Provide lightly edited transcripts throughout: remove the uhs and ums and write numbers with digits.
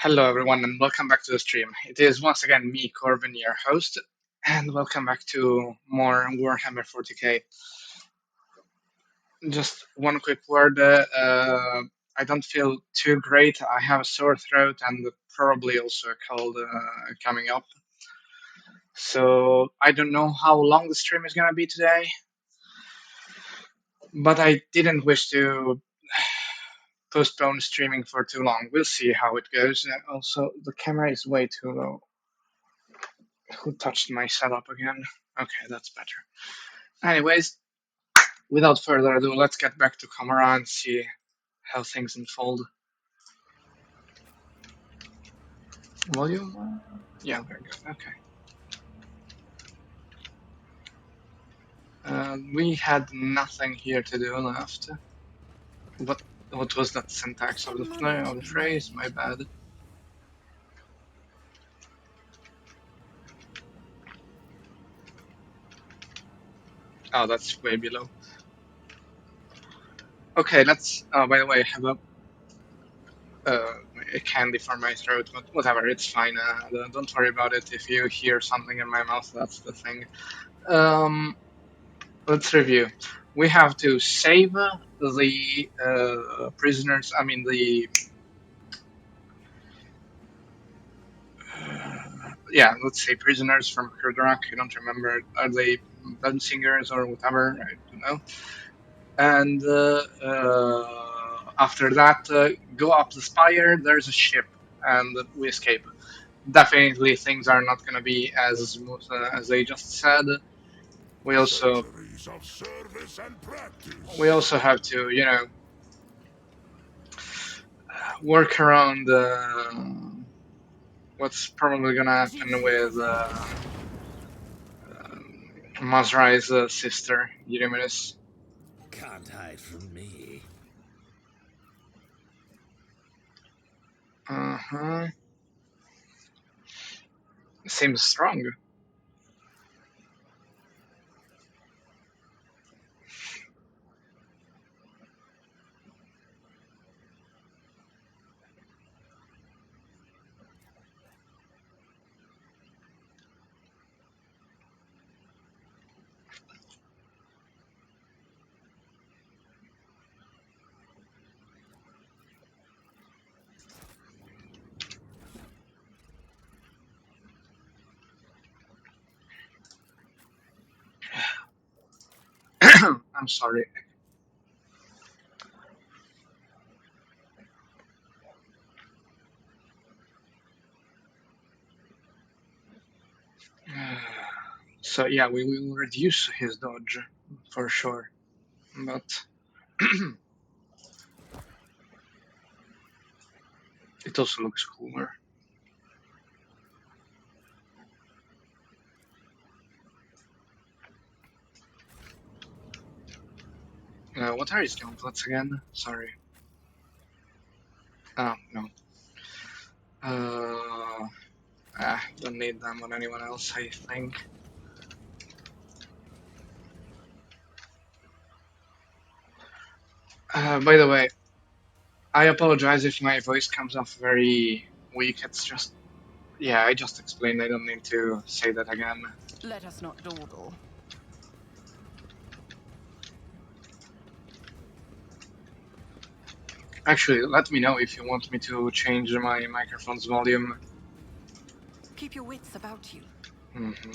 Hello, everyone, and welcome back to the stream. It is once again me, Corbin, your host, and welcome back to more Warhammer 40k. Just one quick word I don't feel too great. I have a sore throat and probably also a cold coming up. So I don't know how long the stream is going to be today, but I didn't wish to postpone streaming for too long. We'll see how it goes. Also, the camera is way too low. Who touched my setup again? Okay, that's better. Anyways, without further ado, let's get back to Camera and see how things unfold. Volume? Yeah, very good. Okay. We had nothing here to do left. What what was that syntax of the phrase? My bad. Oh, that's way below. Okay, let's. Oh, by the way, I have uh, a candy for my throat, but whatever, it's fine. Don't worry about it. If you hear something in my mouth, that's the thing. Um, let's review. We have to save the prisoners. I mean the yeah. Let's say prisoners from Kurdarak. I don't remember. Are they singers or whatever? I don't know. And after that, go up the spire. There's a ship, and we escape. Definitely, things are not going to be as smooth as they just said. We also have to, work around what's probably gonna happen with Mazrai's sister, Eurymenes. Can't hide from me. Uh-huh. Seems strong. I'm sorry. So yeah, we will reduce his dodge for sure, but it also looks cooler. What are his gauntlets again? Sorry. Oh no. Don't need them on anyone else, I think. By the way, I apologize if my voice comes off very weak. It's just, yeah, I just explained. I don't need to say that again. Let us not dawdle. Actually, let me know if you want me to change my microphone's volume. Keep your wits about you. Mm-hmm.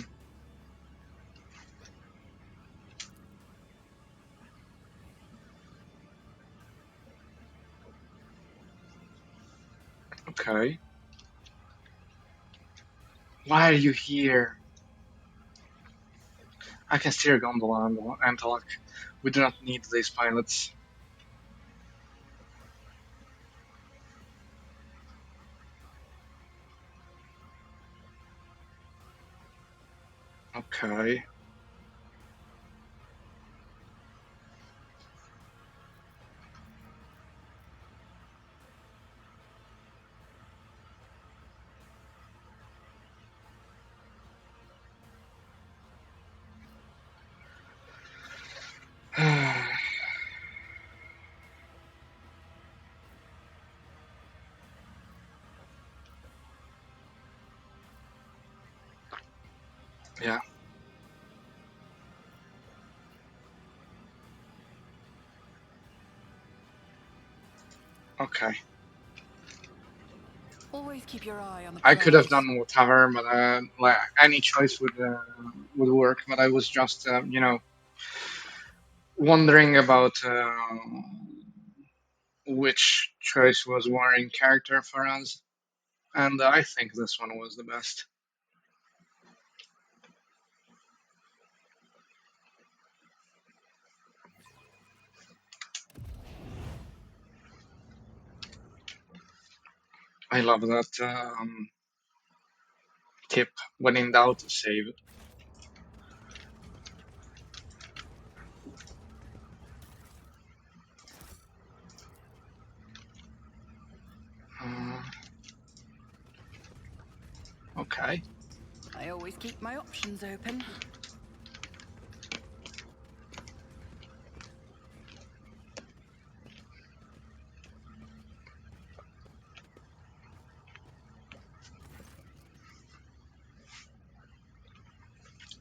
Okay. Why are you here? I can steer a gondola and Antelok. We do not need these pilots. Okay. Yeah. Okay. Always keep your eye on the I could have prize. done whatever, but like any choice would work. But I was just wondering about which choice was more in character for us, and I think this one was the best. I love that tip. When in doubt, save. Uh, okay. I always keep my options open.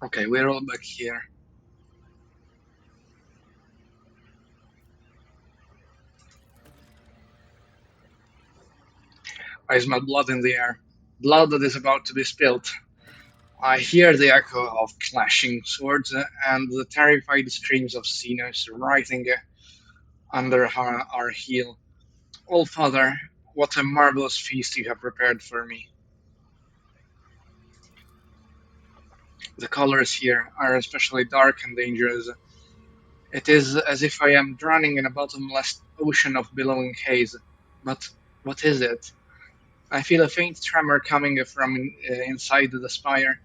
Okay, we're all back here. I smell blood in the air. Blood that is about to be spilled. I hear the echo of clashing swords and the terrified screams of Xenos writhing under our heel. Oh, Father, what a marvelous feast you have prepared for me. The colors here are especially dark and dangerous. It is as if I am drowning in a bottomless ocean of billowing haze. But what is it? I feel a faint tremor coming from inside the spire,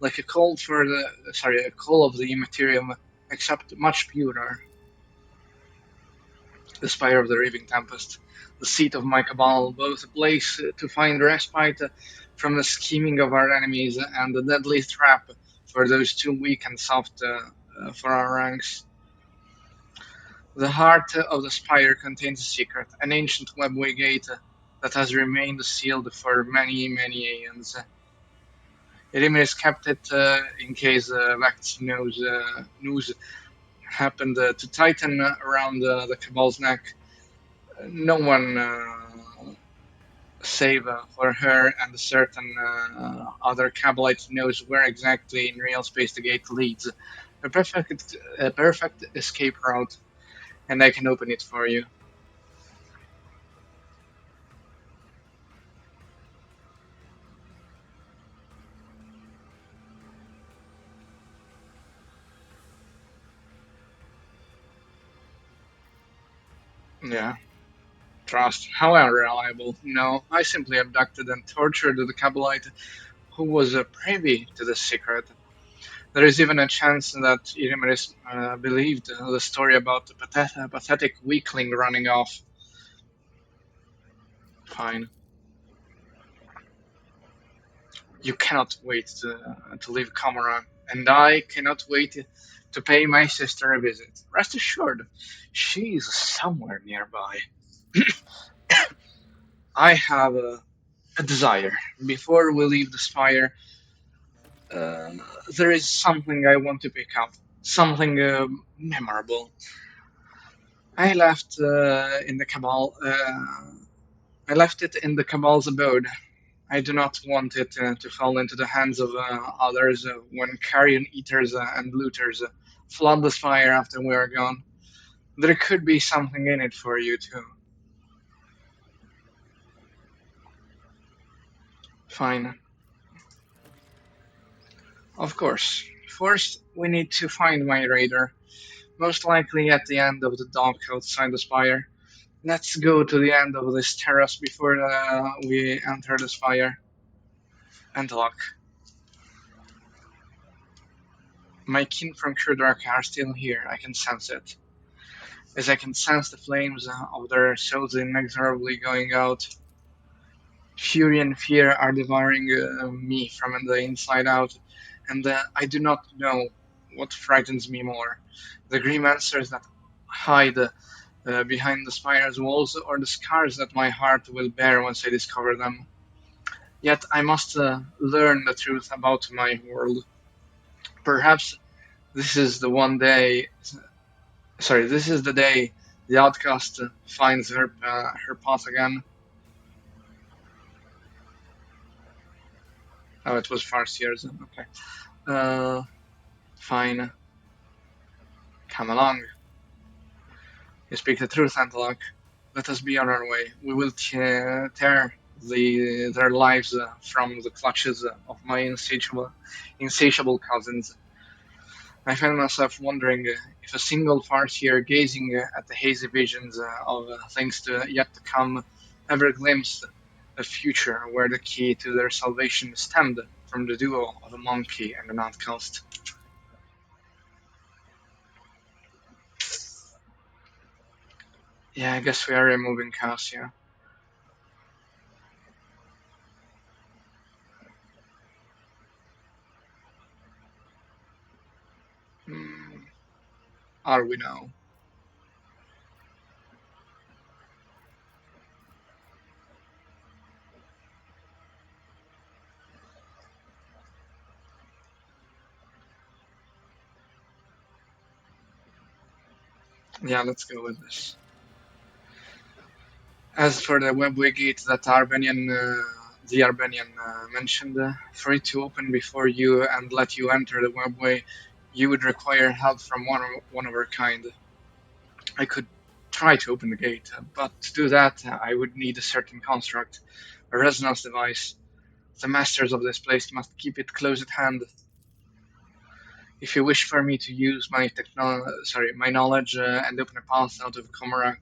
like a call for a call of the immaterium, except much purer. The spire of the raving tempest, the seat of my cabal, both a place to find respite from the scheming of our enemies and the deadly trap for those too weak and soft for our ranks. The heart of the spire contains a secret, an ancient webway gate that has remained sealed for many, many aeons. Erimir kept it in case Vect's news happened to tighten around the Cabal's neck. No one save for her and a certain other Cabalite knows where exactly in real space the gate leads. A perfect escape route, and I can open it for you. Yeah. Trust. How unreliable. No, I simply abducted and tortured the Cabalite who was privy to the secret. There is even a chance that Irimeris believed the story about the pathetic weakling running off. Fine. You cannot wait to leave Cameron, and I cannot wait to pay my sister a visit. Rest assured, she is somewhere nearby. I have a desire. Before we leave the spire, uh, there is something I want to pick up, something memorable. I left in the Cabal. I left it in the Cabal's abode. I do not want it to fall into the hands of others when carrion eaters and looters flood the spire after we are gone. There could be something in it for you too. Fine, of course. First, we need to find my raider, most likely at the end of the dock outside the spire. Let's go to the end of this terrace before we enter the spire. And look, my kin from Kurdark are still here. I can sense it. As I can sense the flames of their souls inexorably going out. Fury and fear are devouring me from the inside out, and I do not know what frightens me more: the grim monsters that hide behind the spire's walls, or the scars that my heart will bear once I discover them. Yet I must learn the truth about my world. Perhaps this is the one day. Sorry, this is the day the outcast finds her path again. Oh, it was Farseers. Okay. Fine. Come along. You speak the truth, Antelope. Let us be on our way. We will tear their lives from the clutches of my insatiable cousins. I find myself wondering if a single Farseer gazing at the hazy visions of things yet to come ever glimpsed a future where the key to their salvation stemmed from the duo of a monkey and an outcast. Yeah, I guess we are removing Cassia. Hmm, are we now? Yeah, let's go with this. As for the webway gate that the Arbanian mentioned, for it to open before you and let you enter the webway, you would require help from one of our kind. I could try to open the gate, but to do that, I would need a certain construct, a resonance device. The masters of this place must keep it close at hand. If you wish for me to use my knowledge and open a path out of Komara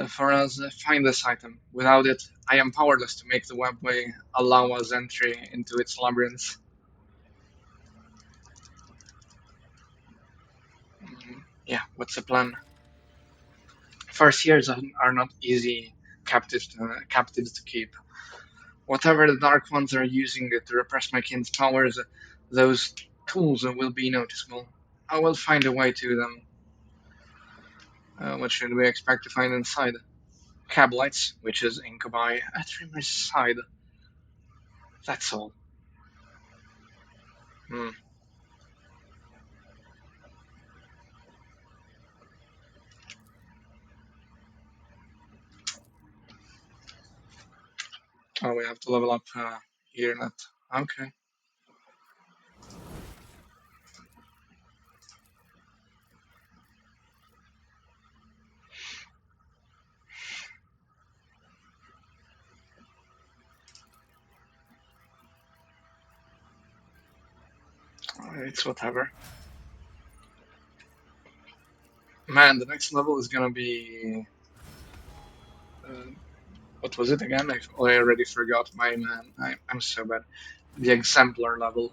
for us, find this item. Without it, I am powerless to make the webway allow us entry into its labyrinth. Yeah, what's the plan? Farseers are not easy captives to keep. Whatever the Dark Ones are using to repress my kin's powers, those tools will be noticeable. I will find a way to them. What should we expect to find inside? Cab lights, witches, incubi, a trimmer's side. That's all. Hmm. Oh, we have to level up here, not. Okay. It's whatever. Man, the next level is gonna be. Uh, what was it again? I already forgot. My man, I'm so bad. The exemplar level.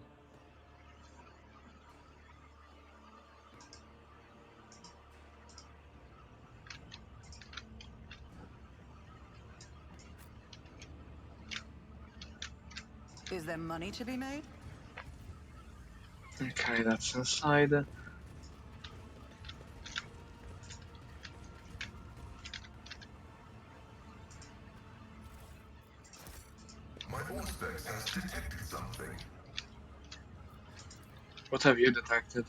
Is there money to be made? Okay, that's inside. My Auspex has detected something. What have you detected?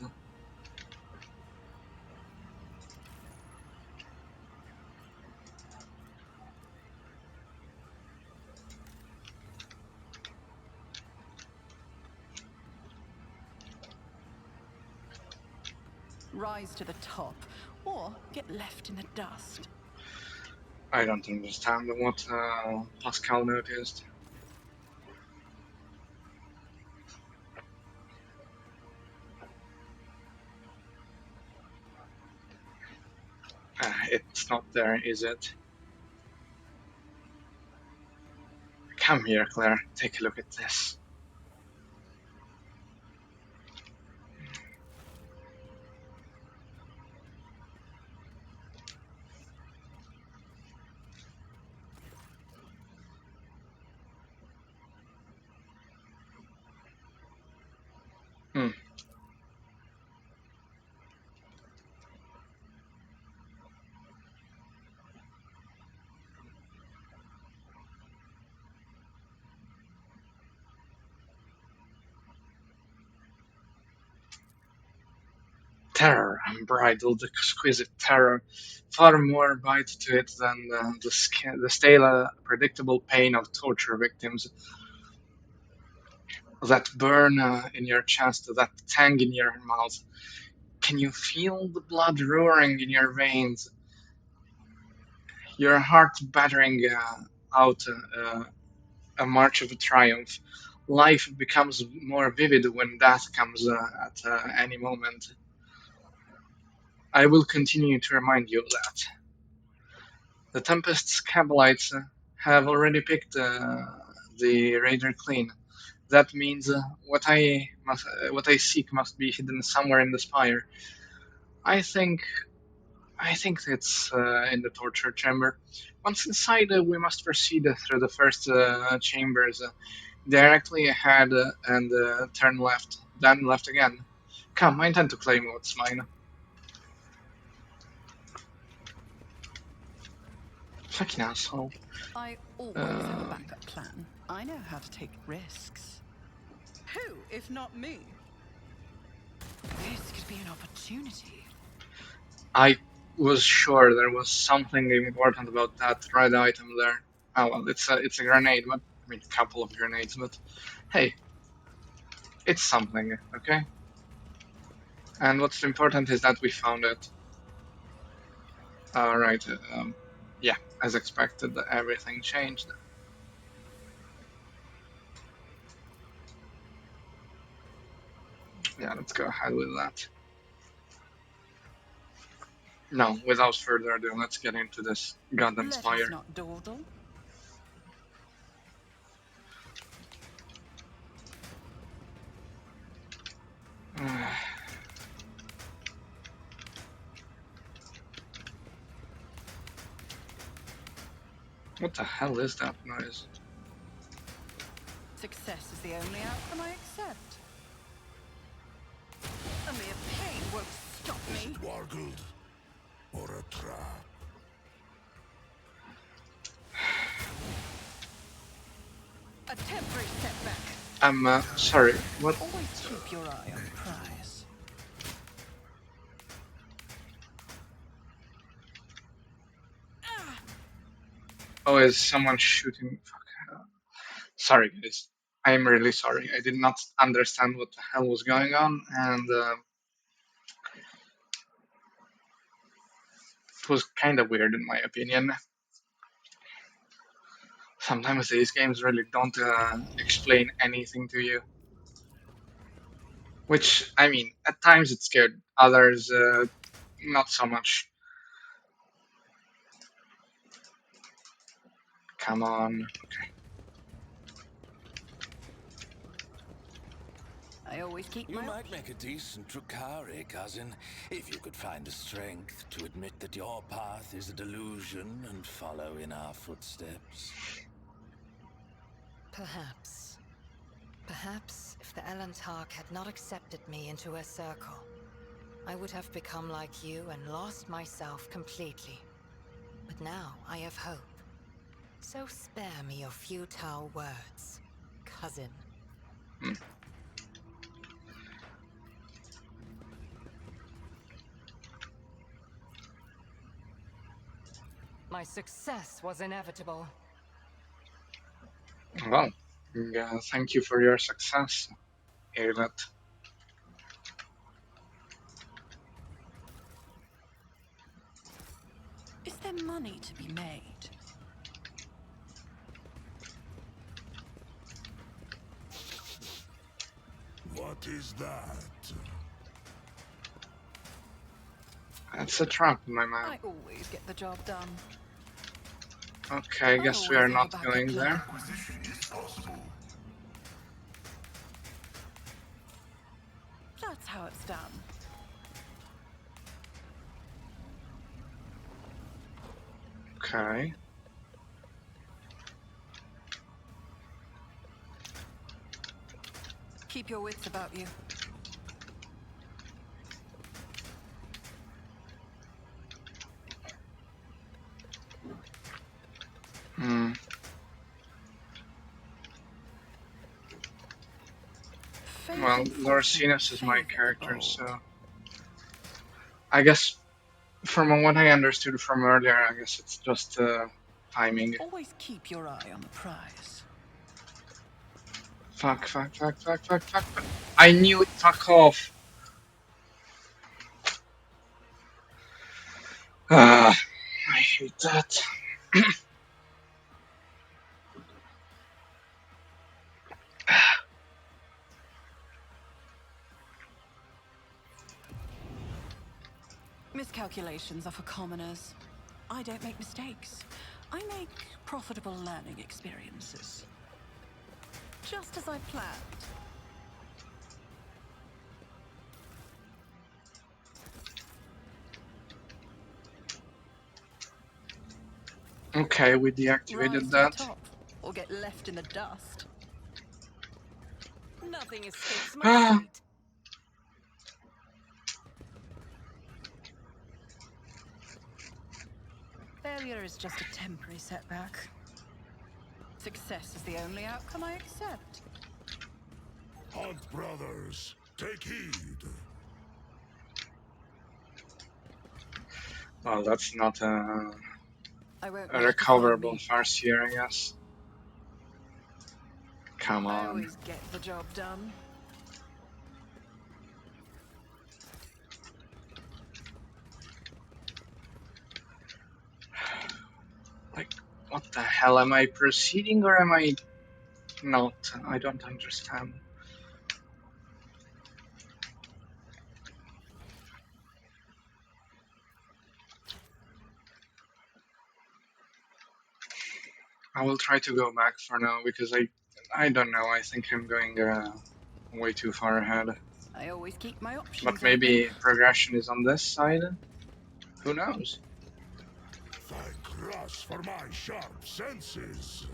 Rise to the top, or get left in the dust. I don't understand what Pascal noticed. It's not there, is it? Come here, Claire. Take a look at this. Hmm. terror, unbridled, exquisite terror, far more bite to it than the stale, predictable pain of torture victims that burn in your chest, that tang in your mouth. Can you feel the blood roaring in your veins, your heart battering out a march of triumph? Life becomes more vivid when death comes at any moment. I will continue to remind you of that. The Tempest's Cabalites have already picked the Raider clean. That means what I seek must be hidden somewhere in the spire. I think I think it's in the torture chamber. Once inside, we must proceed through the first chambers, directly ahead and turn left, then left again. Come, I intend to claim what's mine. Fucking asshole. I always have a Um, backup plan. I know how to take risks. Who, if not me? This could be an opportunity. I was sure there was something important about that red item there. Oh well, it's a grenade, but I mean a couple of grenades, but hey, it's something, okay? And what's important is that we found it. Right, yeah, as expected, everything changed. Yeah, let's go ahead with that. No, without further ado, let's get into this goddamn Let us spire. not dawdle. What the hell is that noise? Success is the only outcome I accept. A mere pain won't stop Is me. it wargled or a trap? A temporary setback. I'm sorry, what? Always keep your eye on the prize. Oh, is someone shooting? Fuck. Sorry, guys. I'm really sorry. I did not understand what the hell was going on, and it was kind of weird in my opinion. Sometimes these games really don't explain anything to you. Which, I mean, at times it's good, others not so much. Come on. I always keep You my might make a decent Drukhari, cousin, if you could find the strength to admit that your path is a delusion and follow in our footsteps. Perhaps. Perhaps if the Elantark had not accepted me into her circle, I would have become like you and lost myself completely. But now I have hope. So spare me your futile words, cousin. Hmm. My success was inevitable. Well, thank you for your success, Aelet. Is there money to be made? What is that? It's a trap, my man. I always get the job done. Okay, I guess we always are have a not backup going plan. there. Acquisition is possible. That's how it's done. Okay. Keep your wits about you. Hmm. Faith Well, enforcement Lorcinus is my favour the character, bold. so I guess from what I understood from earlier, I guess it's just timing. Always keep your eye on the prize. Fuck, fuck, fuck, fuck, fuck, fuck, fuck. I knew it. Fuck off. Ah, I hate that. Miscalculations are for commoners. I don't make mistakes. I make profitable learning experiences. Just as I planned. Okay, we Rise deactivated to the that. top, or get left in the dust. Nothing escapes my Ah, sight. Failure is just a temporary setback. Success is the only outcome I accept. Hunt brothers, take heed. well, that's not I won't a let you find recoverable me. farce here, I guess. Come I on. always get the job done. Like, what the hell? Am I proceeding or am I not? I don't understand. I will try to go back for now because I don't know. I think I'm going way too far ahead. I always keep my But options open. maybe progression is on this side. Who knows? Thank Russ for my sharp senses.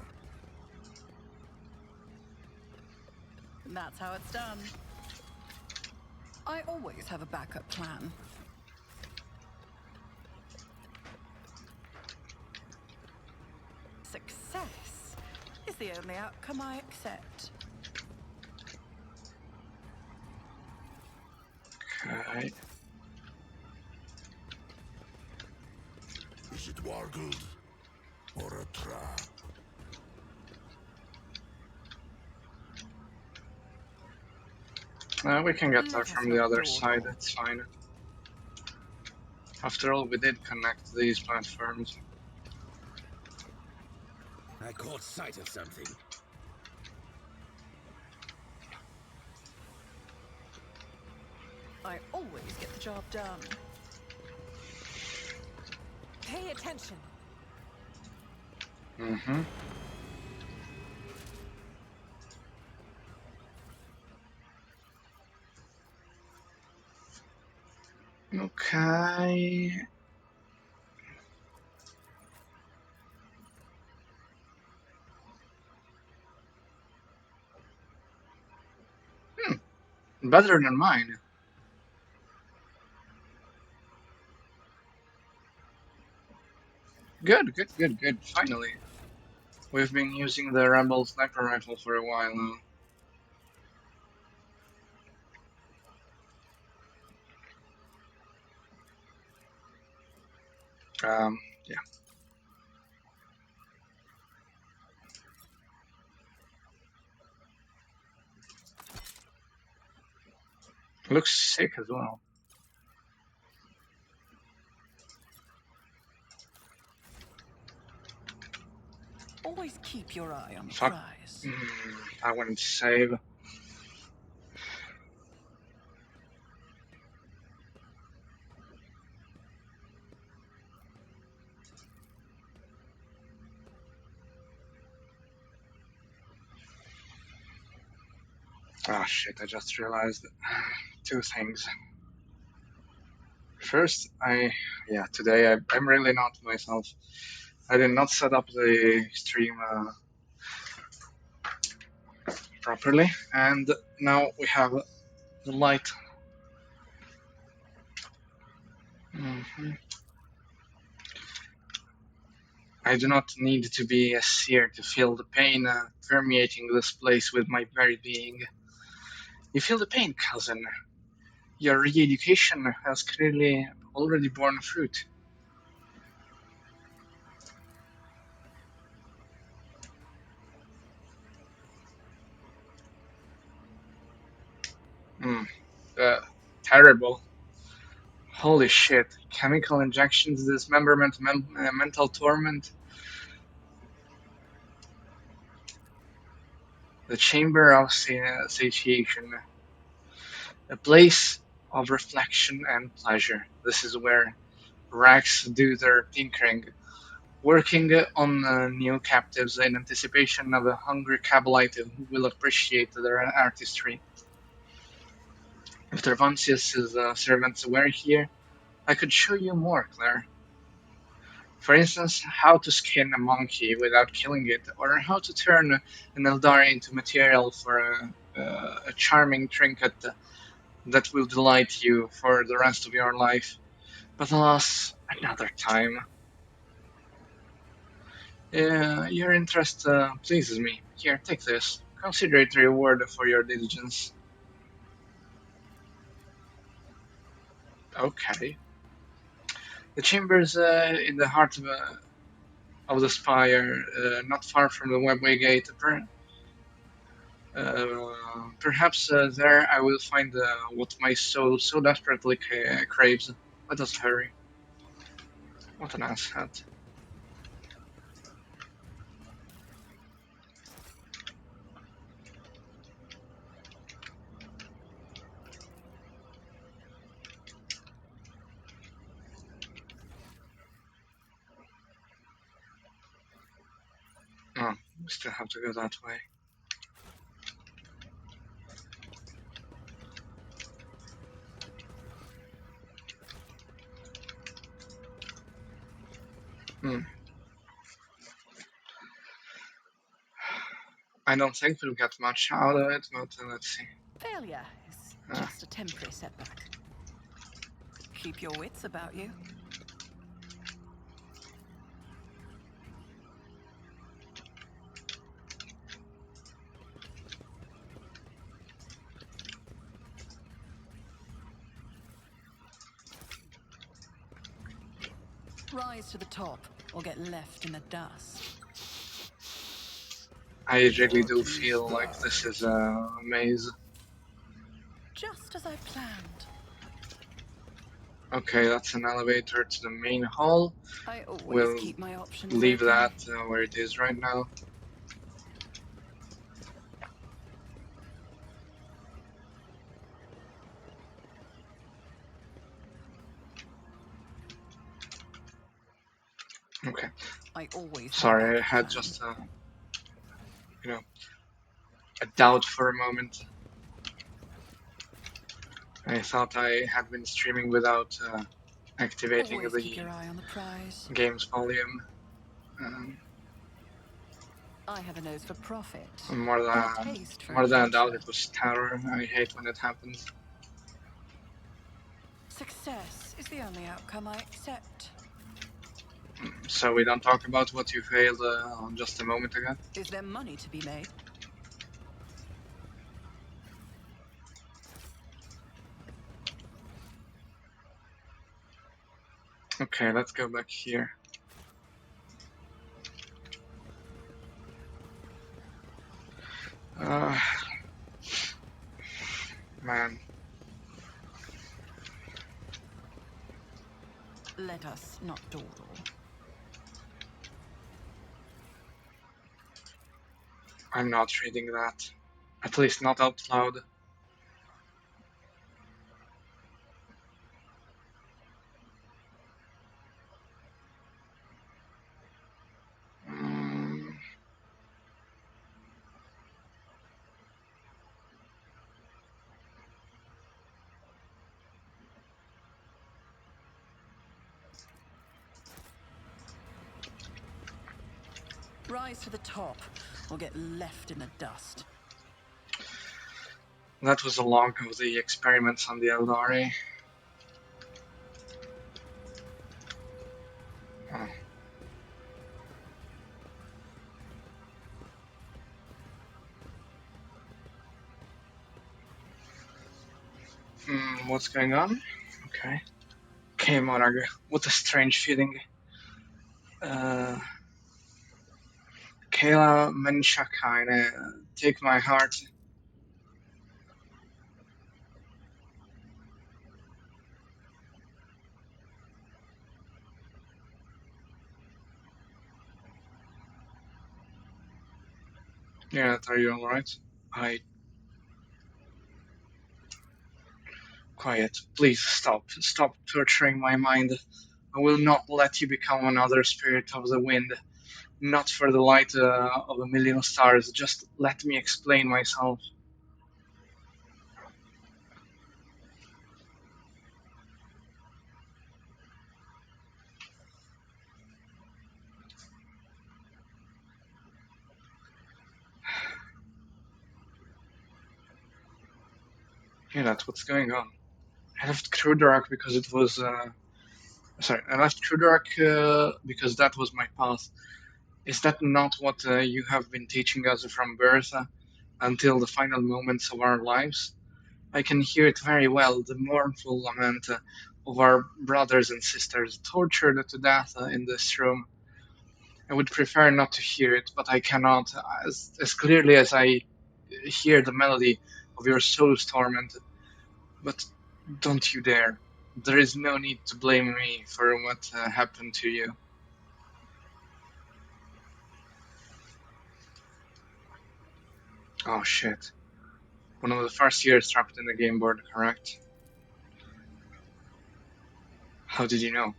And that's how it's done. I always have a backup plan. Success is the only outcome I accept. Okay. Is it wargled or a trap? We can get there Let us from the not other side. dawdle. It's fine. After all, we did connect these platforms. I caught sight of something. I always get the job done. Pay attention. Mm-hmm. Okay. Better than mine. Good, good, good, good. Finally. We've been using the Rebel sniper rifle for a while now. Yeah. Looks sick as well. Always keep your eye on the Fuck. prize. I wouldn't save. Ah, shit, I just realized two things. First, today I'm really not myself. I did not set up the stream properly, and now we have the light. I do not need to be a seer to feel the pain permeating this place with my very being. You feel the pain, cousin. Your re-education has clearly already borne fruit. Terrible. Holy shit. Chemical injections, dismemberment, mental torment. The chamber of satiation. A place of reflection and pleasure. This is where Rags do their tinkering, working on new captives in anticipation of a hungry Cabalite who will appreciate their artistry. If Tervancius' servants were here, I could show you more, Claire. For instance, how to skin a monkey without killing it, or how to turn an Eldari into material for a charming trinket that will delight you for the rest of your life. But alas, another time. Your interest pleases me. Here, take this. Consider it a reward for your diligence. Okay. The chambers in the heart of the spire, not far from the webway gate. Perhaps there I will find what my soul so desperately craves. Let us hurry. What an asshat. Oh, we still have to go that way. Hmm. I don't think we'll get much out of it, but let's see. Failure is just a temporary setback. Keep your wits about you. Rise to the top or get left in the dust. I really What do is feel like this is that? a maze. Just as I planned. Okay, that's an elevator to the main hall. I always We'll keep my options leave open. that where it is right now. Okay, I always have a sorry, I backup had plan. just you know, a doubt for a moment. I thought I had been streaming without activating Always keep the your eye on the prize. game's volume. Um, I have a nose for profit more and a than taste for more than a doubt, adventure. it was terror. I hate when it happens. Success is the only outcome I accept. So we don't talk about what you failed just a moment ago. Is there money to be made? Okay, let's go back here. Man, Let us not dawdle. I'm not reading that. At least not out loud. Mm, Rise to the top or get left in the dust. that was a log of the experiments on the Eldari. Oh. What's going on? Okay. Hey Morag, what a strange feeling. Uh, Kayla Menshakaine, take my heart. Yeah, are you alright? I. Quiet. Please stop. Stop torturing my mind. I will not let you become another spirit of the wind. Not for the light of a million stars. Just let me explain myself. Yeah, that's what's going on. I left Krudark because it was. Sorry, I left Krudark because that was my path. Is that not what you have been teaching us from birth until the final moments of our lives? I can hear it very well, the mournful lament of our brothers and sisters tortured to death in this room. I would prefer not to hear it, but I cannot, as clearly as I hear the melody of your soul's torment. But don't you dare. There is no need to blame me for what happened to you. Oh shit. One of the first years trapped in the game board, correct? How did you know?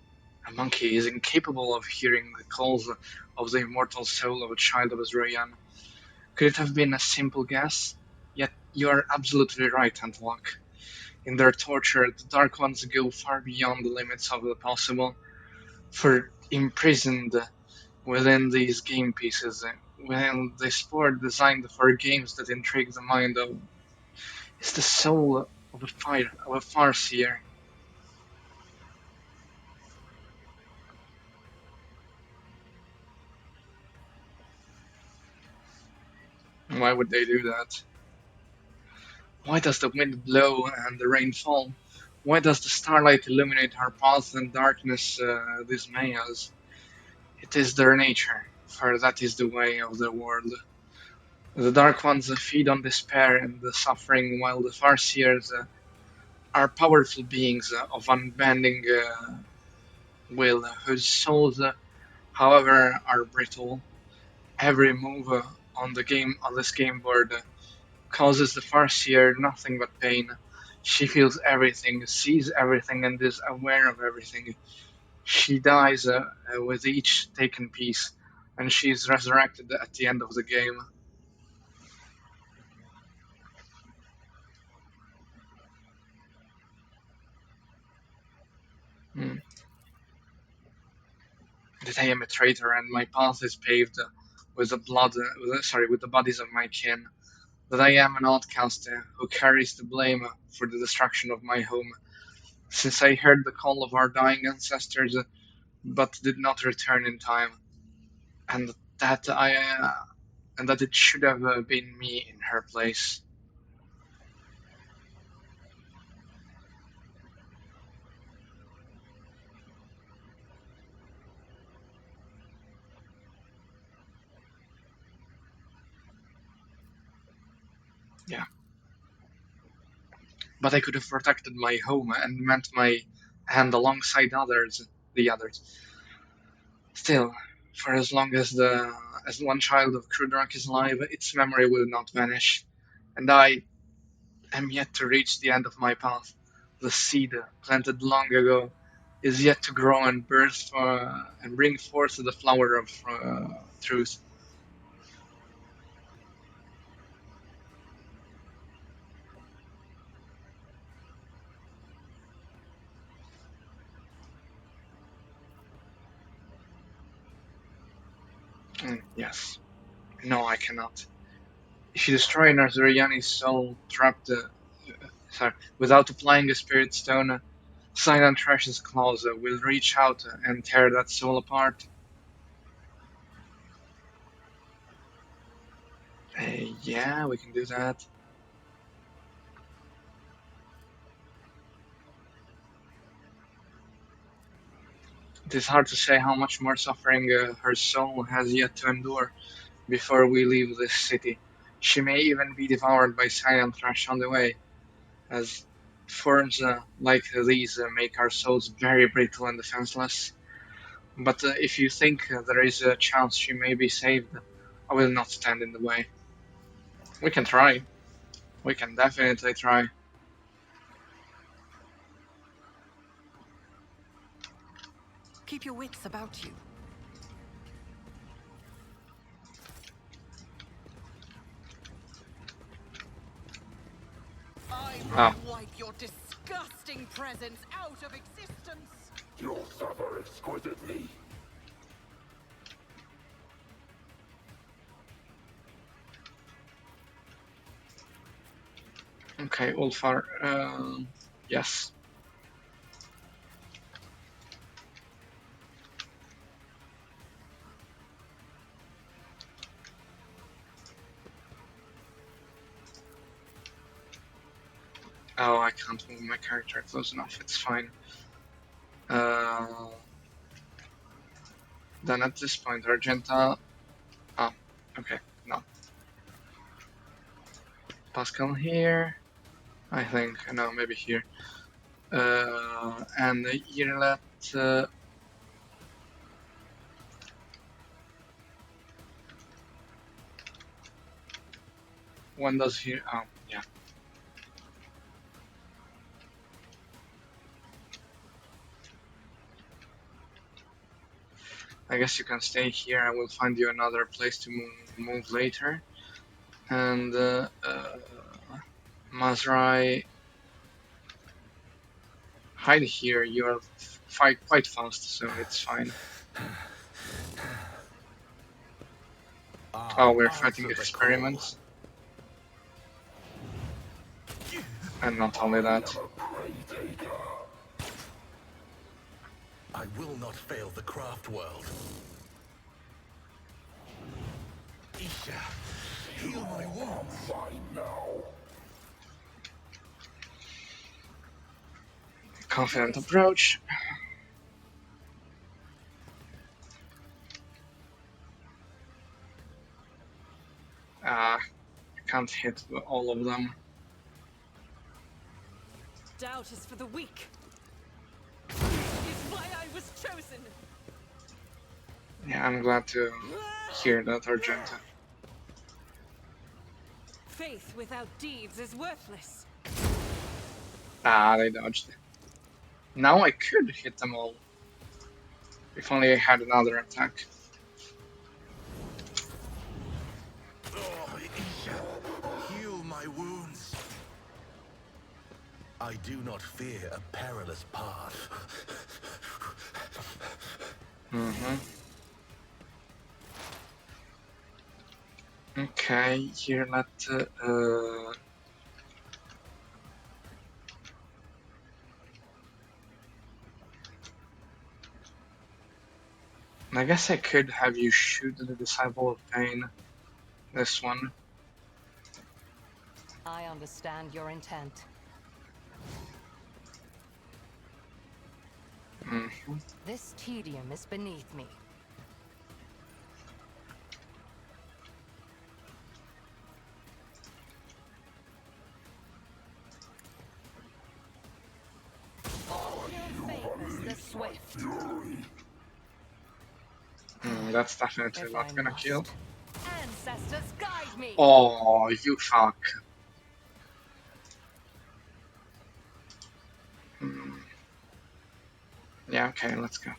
A monkey is incapable of hearing the calls of the immortal soul of a child of Azrayan. Could it have been a simple guess? Yet you are absolutely right, Antlock. In their torture, the Dark Ones go far beyond the limits of the possible. For imprisoned within these game pieces, within this board designed for games that intrigue the mind of, is the soul of a farseer. Why would they do that? Why does the wind blow and the rain fall? Why does the starlight illuminate our paths and darkness dismay us? It is their nature, for that is the way of the world. The Dark Ones feed on despair and the suffering, while the Farseers are powerful beings of unbending will, whose souls, however, are brittle. Every move on this game board causes the Farseer nothing but pain. She feels everything, sees everything, and is aware of everything. She dies with each taken piece, and she is resurrected at the end of the game. Hmm. That I am a traitor, and my path is paved with the with the bodies of my kin. That I am an outcast who carries the blame for the destruction of my home. Since I heard the call of our dying ancestors, but did not return in time, and that I and that it should have been me in her place. Yeah, but I could have protected my home and meant my hand alongside the others. Still, for as long as the as one child of Krudrak is alive, its memory will not vanish, and I am yet to reach the end of my path. The seed planted long ago is yet to grow and burst and bring forth the flower of truth. Yes. No, I cannot. If you destroy Nazariani's soul trapped, sorry, without applying a spirit stone, Silent Trash's claws will reach out and tear that soul apart. Yeah, we can do that. It is hard to say how much more suffering her soul has yet to endure before we leave this city. She may even be devoured by silent trash on the way, as forms like these make our souls very brittle and defenseless. But if you think there is a chance she may be saved, I will not stand in the way. We can try. We can definitely try. Keep your wits about you. I Oh, will wipe your disgusting presence out of existence. You'll suffer exquisitely. okay, Ulfar. Yes. Oh, I can't move my character close enough. It's fine. Then at this point, Argenta. Oh, okay. No. Pascal here. I think. No, maybe here. And Irlet. When does he? Oh, yeah. I guess you can stay here. I will find you another place to move later. And Mazrai, hide here. You are quite fast, so it's fine. Oh, I we're fighting answer the call. experiments. And not only that. I will not fail the craft world. Isha, heal my wounds. Fine now. Confident approach. I can't hit all of them. Doubt is for the weak. Is why I was chosen. Yeah, I'm glad to hear that, Argenta. Faith without deeds is worthless. Ah, they dodged. Now I could hit them all. If only I had another attack. Oh, Isha, heal my wounds. I do not fear a perilous path. Okay, here let I guess I could have you shoot the Disciple of Pain. This one. I understand your intent. This tedium is beneath me. Who favors the swift? That's definitely If not I gonna kill. must. Ancestors guide me. Oh, you fuck. Yeah, okay, let's go.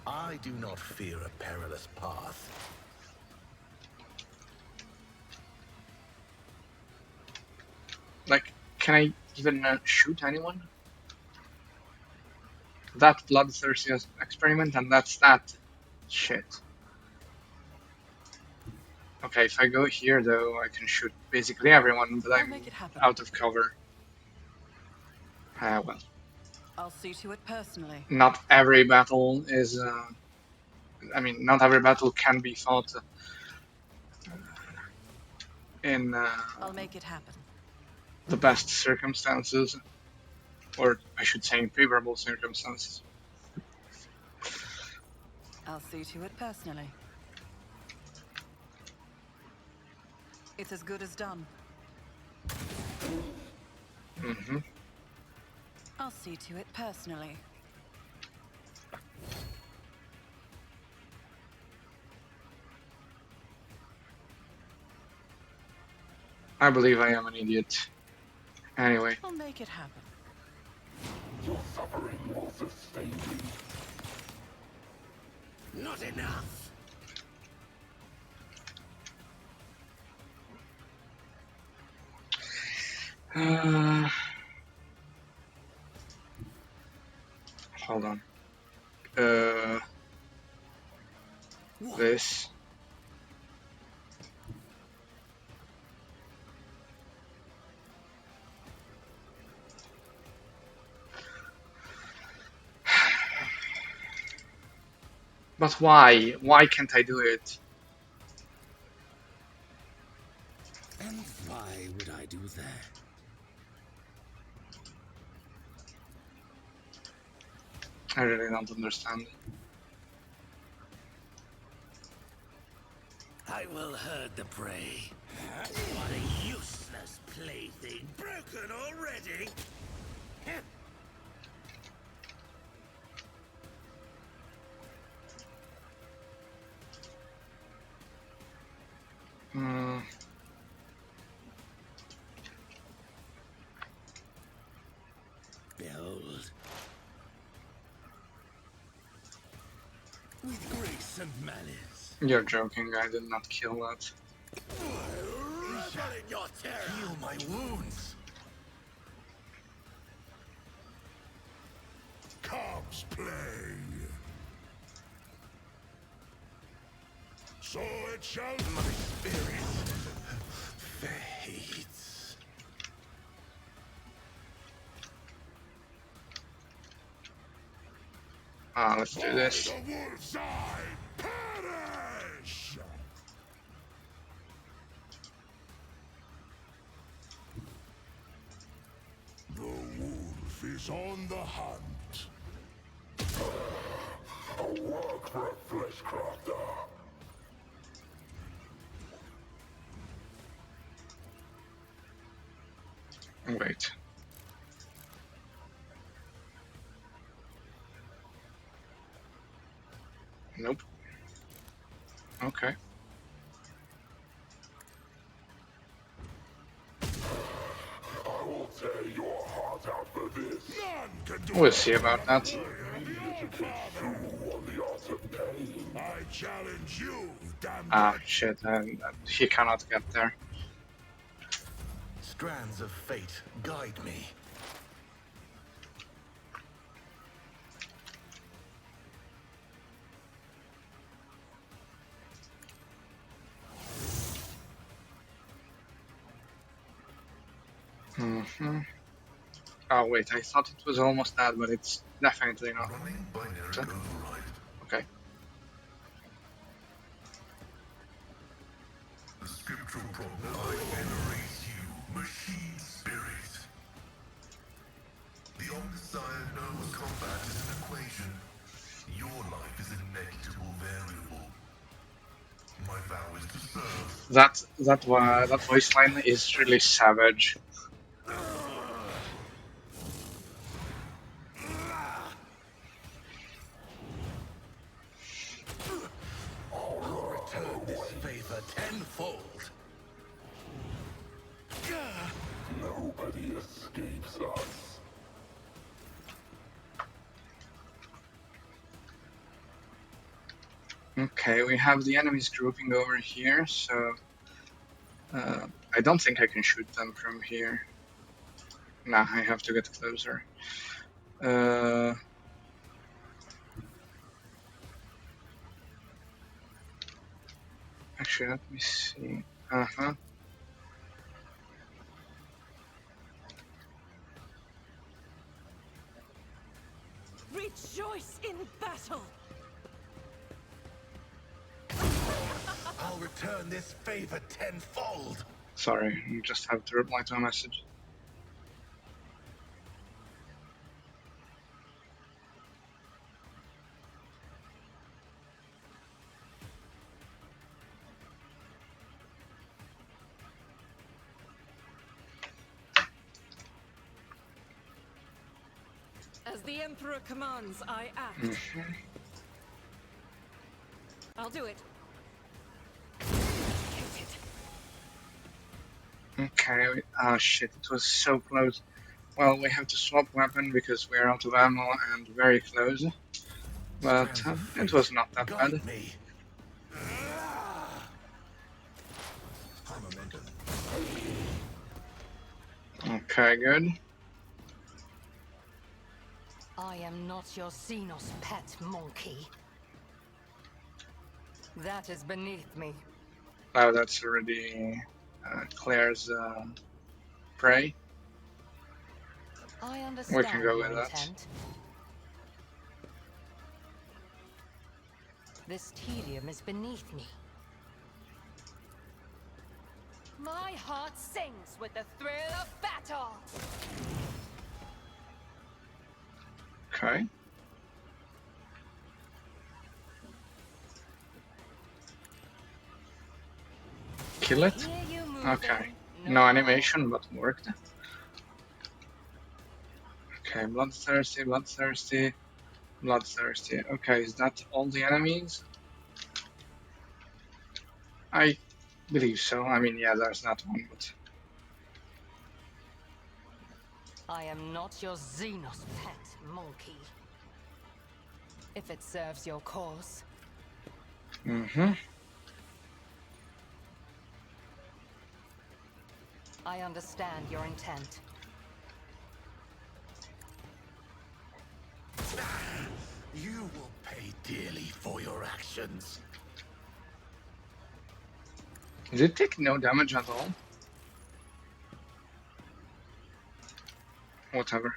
I do not fear a perilous path. Like, can I even shoot anyone? That bloodthirsty experiment, and that's that. Shit. Okay, if I go here, though, I can shoot basically everyone, but I'll I'm make it happen. out of cover. Well, I'll see to it personally. not every battle is. I mean, not every battle can be fought in I'll make it happen. the best circumstances. or I should say in favorable circumstances. I'll see to it personally. It's as good as done. Mm-hmm. I'll see to it personally. I believe I am an idiot. Anyway. I'll make it happen. Your suffering will sustain me. Not enough. Hold on. What? This. But why? Why can't I do it? And why would I do that? I really don't understand. I will herd the prey. What a useless plaything. Broken already? Hmm. Behold. With grace and malice. You're joking, I did not kill that. Revel in your terror. Heal my wounds. Comes play. So it shall be. My spirit fades. Let's do this. The wolf's eye perish. The wolf is on the hunt. A work for a flesh crafter. Wait. Nope. Okay. I will tear your heart out for this. None can do We'll it. see about that. You on the art of pain. I challenge you, damn Ah, shit, he cannot get there. Strands of fate guide me. Mm-hmm. Oh wait, I thought it was almost that, but it's definitely not. Running binary override. Okay. The scriptural problem. I venerate you, machine spirit. The Omnissiah knows combat is an equation. Your life is a negligible variable. My vow is to serve. That voice line is really savage. I'll return this favor tenfold. Nobody escapes us. Okay, we have the enemies grouping over here, so I don't think I can shoot them from here. Nah, I have to get closer. Actually, let me see. Uh-huh. Rejoice in battle! I'll return this favor tenfold. Sorry, you just have to reply to a message. As the Emperor commands, I act. Mhm. I'll do it. Okay, oh shit, it was so close. Well, we have to swap weapon because we're out of ammo and very close. But Strands of it fate, was not that bad. guide me. High momentum. Okay, good. I am not your Xenos pet, monkey. That is beneath me. Oh, that's already Claire's prey. I We can understand go your with that. intent. This tedium is beneath me. My heart sings with the thrill of battle! Okay. Kill I it. hear you moving. Okay. No No more. animation, but worked. Okay, bloodthirsty, bloodthirsty, bloodthirsty. Okay, is that all the enemies? I believe so. I mean, yeah, there's that one, but... I am not your Xenos pet, monkey. If it serves your cause. Mm-hmm. I understand your intent. You will pay dearly for your actions. Did it take no damage at all? Whatever.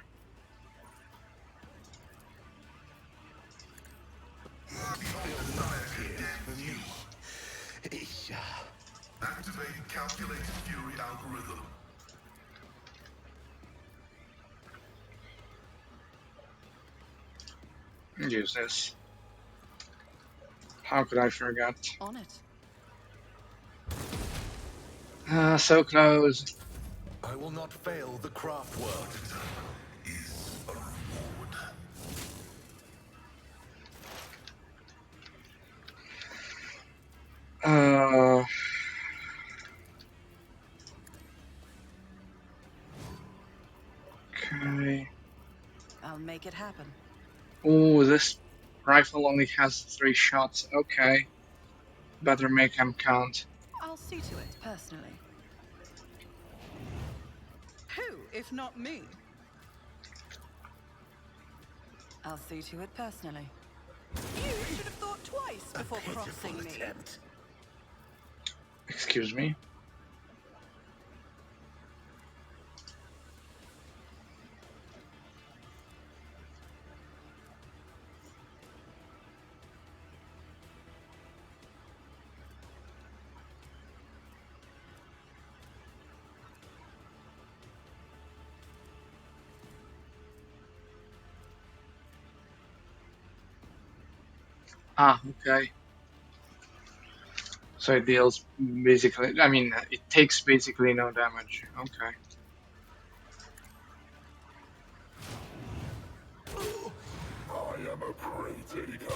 Activating calculated fury algorithm. Use this. How could I forget? On it. So close. I will not fail the craft world. Is a reward. Uh, okay. I'll make it happen. Oh, this rifle only has 3 shots. Okay. Better make them count. I'll see to it personally. Who, if not me? I'll see to it personally. You should have thought twice before crossing me. Attempt. Excuse me. Ah, okay. So it deals basically, I mean, it takes basically no damage. Okay. I am a prey taker.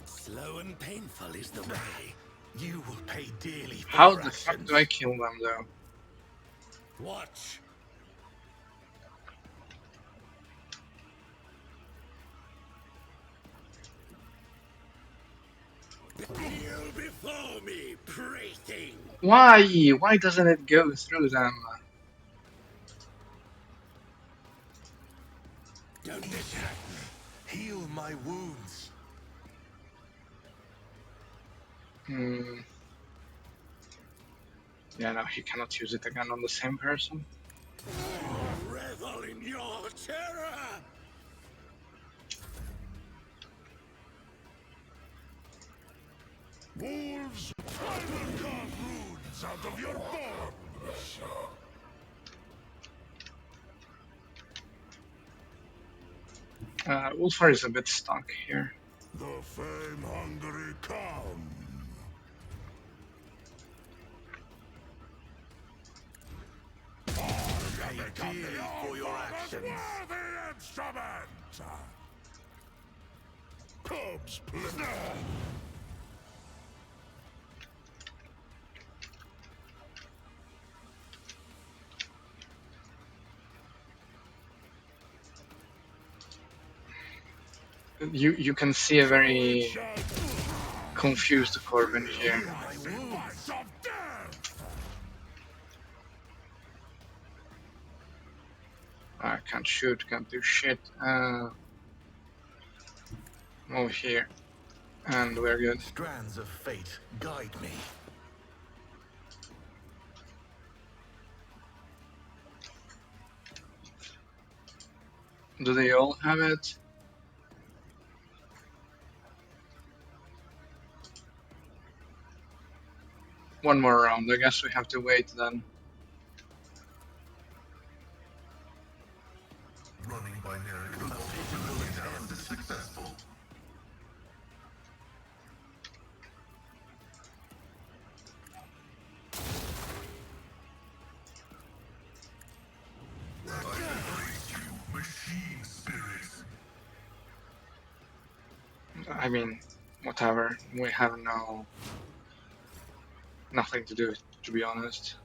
Slow and painful is the way. You will pay dearly for How your the fuck actions. do I kill them though? Watch. Kneel before me, prey thing. Why? Why doesn't it go through them? Don't distract me. Heal my wounds. Hmm. Yeah, no, he cannot use it again on the same person. Revel in your terror. Wolves, I will carve runes out of your bones. Ulfar is a bit stuck here. The fame-hungry come. Pay dearly for your actions. The instrument! Cubs, please. You can see a very confused Corbin here. I can't shoot, can't do shit. Over here, and we're good. Strands of fate guide me. Do they all have it? One more round. I guess we have to wait then. Running binary analysis successful. I embrace you, machine spirits. I mean, whatever. We have nothing to do, to be honest.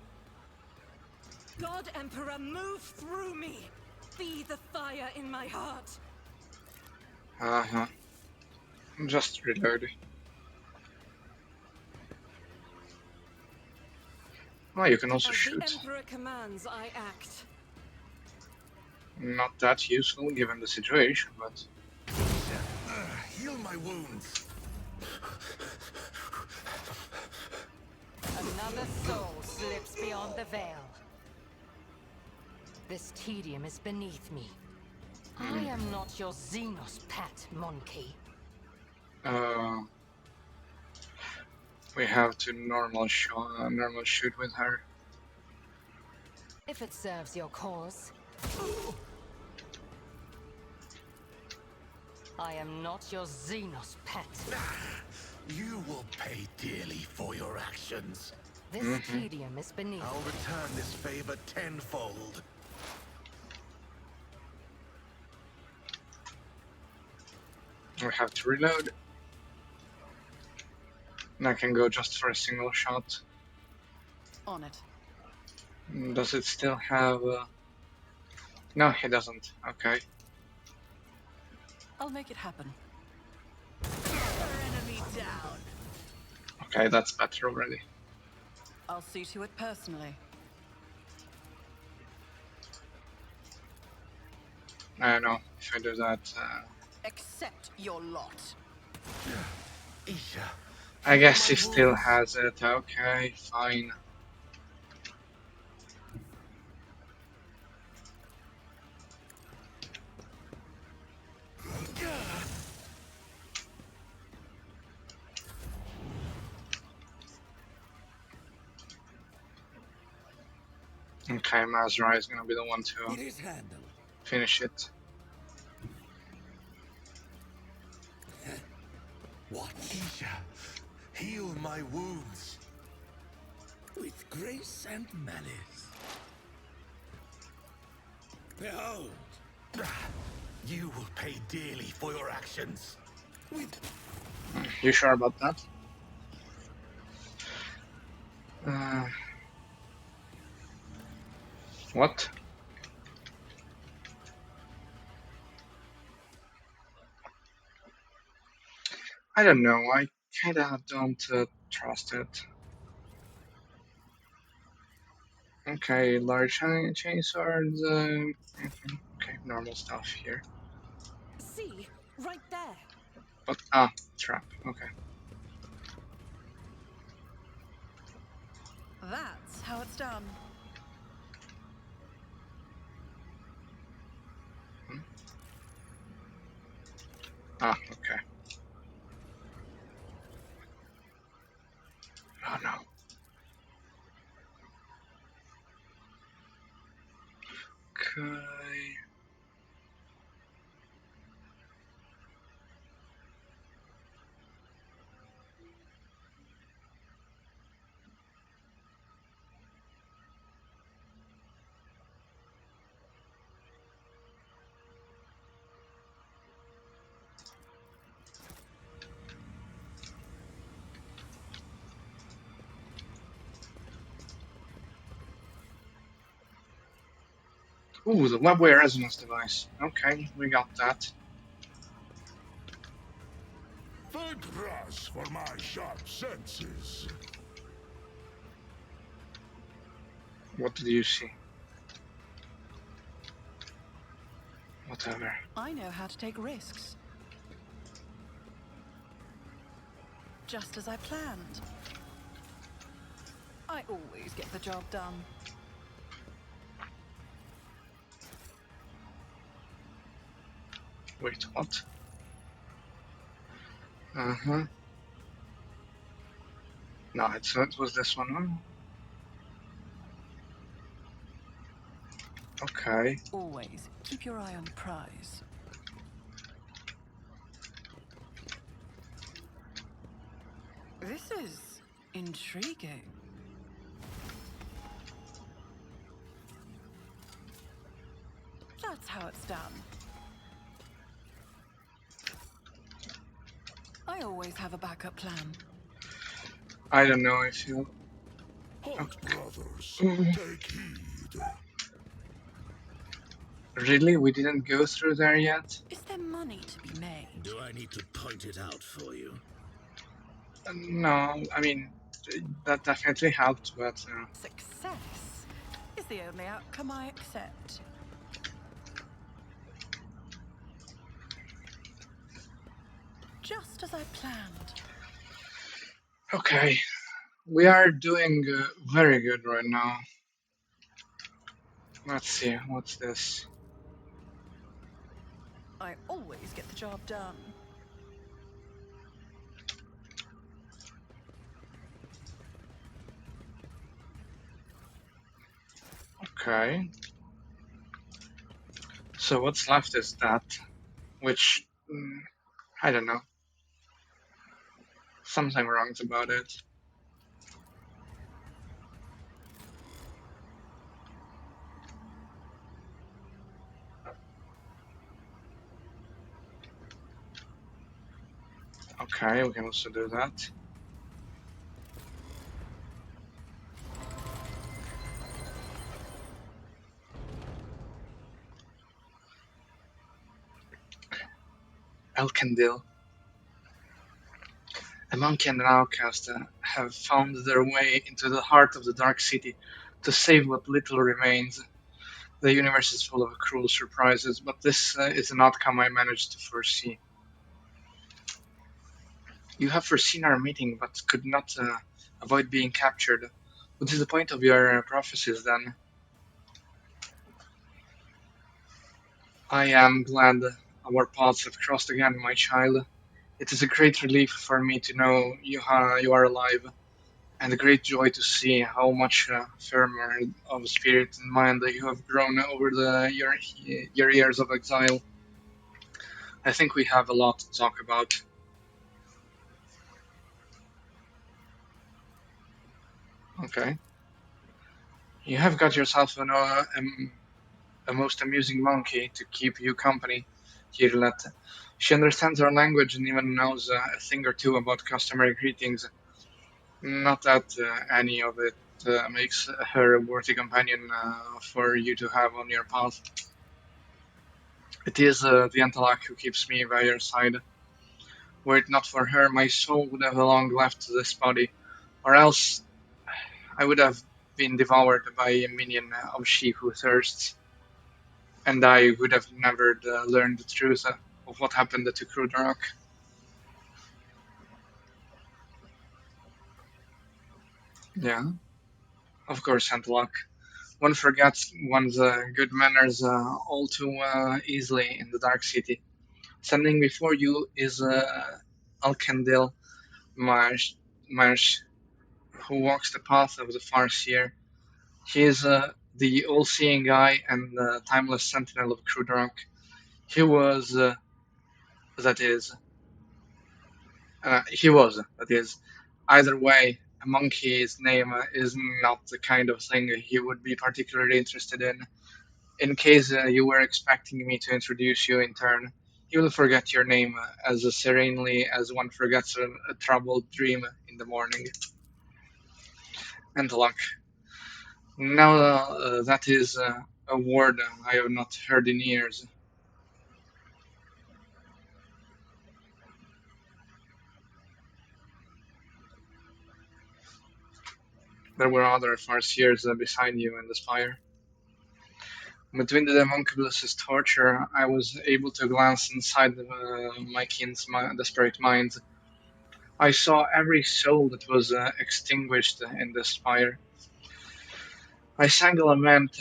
God Emperor, move through me! Be the fire in my heart! Just reload. Oh, you can also As shoot. the Emperor commands, I act. Not that useful given the situation, but Heal my wounds. Another soul slips beyond the veil. This tedium is beneath me. I am not your Xenos pet, monkey. we have to normal shoot with her. If it serves your cause. I am not your Xenos pet. You will pay dearly for your actions. This tedium is beneath I'll return this favor tenfold. We have to reload. And I can go just for a single shot. On it. Does it still have... No, he doesn't. Okay. I'll make it happen. Enemy down. Okay, that's better already. I'll see to it personally. I don't know if I do that. Accept your lot. Isha. I guess my he still wounds. has it. Okay, fine. Okay, Mazra is gonna be the one to It is handled. finish it. What? Isha, heal my wounds. With grace and malice. Behold. You will pay dearly for your actions. With You sure about that? What? I don't know. I kinda don't trust it. Okay, large chain swords. Okay, normal stuff here. See, right there. But trap. Okay. That's how it's done. Okay. Oh no. Okay. Ooh, the webway resonance device. Okay, we got that. Thank Russ for my sharp senses. What did you see? Whatever. I know how to take risks. Just as I planned. I always get the job done. Wait, what? Uh-huh. No, it was this one, huh? Okay. Always keep your eye on the prize. This is intriguing. That's how it's done. I always have a backup plan. I don't know if you... Halt, brothers. Okay. Take heed. Really? We didn't go through there yet? Is there money to be made? Do I need to point it out for you? No, I mean, that definitely helped, but... Success is the only outcome I accept. Just as I planned. Okay. We are doing very good right now. Let's see, what's this? I always get the job done. Okay. So what's left is that, which, I don't know. Something wrong's about it. Okay, we can also do that. Elkendil. A monkey and an outcast have found their way into the heart of the Dark City to save what little remains. The universe is full of cruel surprises, but this is an outcome I managed to foresee. You have foreseen our meeting, but could not avoid being captured. What is the point of your prophecies, then? I am glad our paths have crossed again, my child. It is a great relief for me to know you are alive, and a great joy to see how much firmer of spirit and mind that you have grown over your years of exile. I think we have a lot to talk about. Okay. You have got yourself a most amusing monkey to keep you company, Hirlet. She understands our language and even knows a thing or two about customary greetings. Not that any of it makes her a worthy companion for you to have on your path. It is the Antalak who keeps me by your side. Were it not for her, my soul would have long left this body, or else I would have been devoured by a minion of she who thirsts, and I would have never learned the truth of what happened to Krudarok. Yeah, of course, Antalak. One forgets one's good manners all too easily in the Dark City. Standing before you is Alkendil Marsh, Marsh, who walks the path of the Farseer. He is the all-seeing eye and timeless sentinel of Krudarok. He was, that is, that is. Either way, a monkey's name is not the kind of thing he would be particularly interested in. In case you were expecting me to introduce you in turn, he will forget your name as serenely as one forgets a troubled dream in the morning. And luck. Now that is a word I have not heard in years. There were other farseers beside you in the spire. Between the homunculus's torture, I was able to glance inside my kin's desperate minds. I saw every soul that was extinguished in the spire. I sang a lament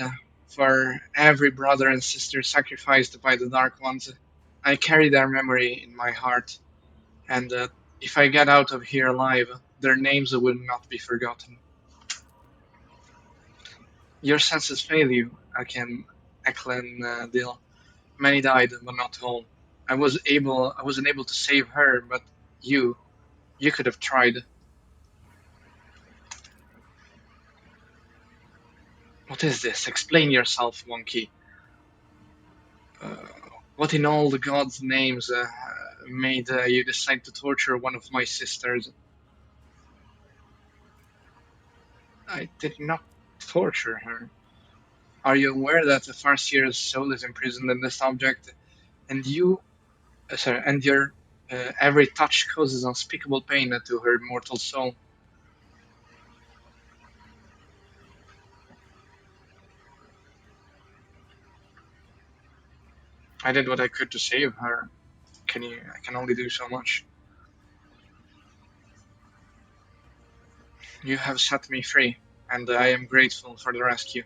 for every brother and sister sacrificed by the Dark Ones. I carry their memory in my heart, and if I get out of here alive, their names will not be forgotten. Your senses fail you, Eklendil. Many died, but not all. I wasn't able to save her, but you, you could have tried. What is this? Explain yourself, monkey. Uh, what in all the gods' names made you decide to torture one of my sisters? I did not torture her. Are you aware that a Farseer's soul is imprisoned in this object, and and your every touch causes unspeakable pain to her mortal soul? I did what I could to save her. I can only do so much. You have set me free, and I am grateful for the rescue.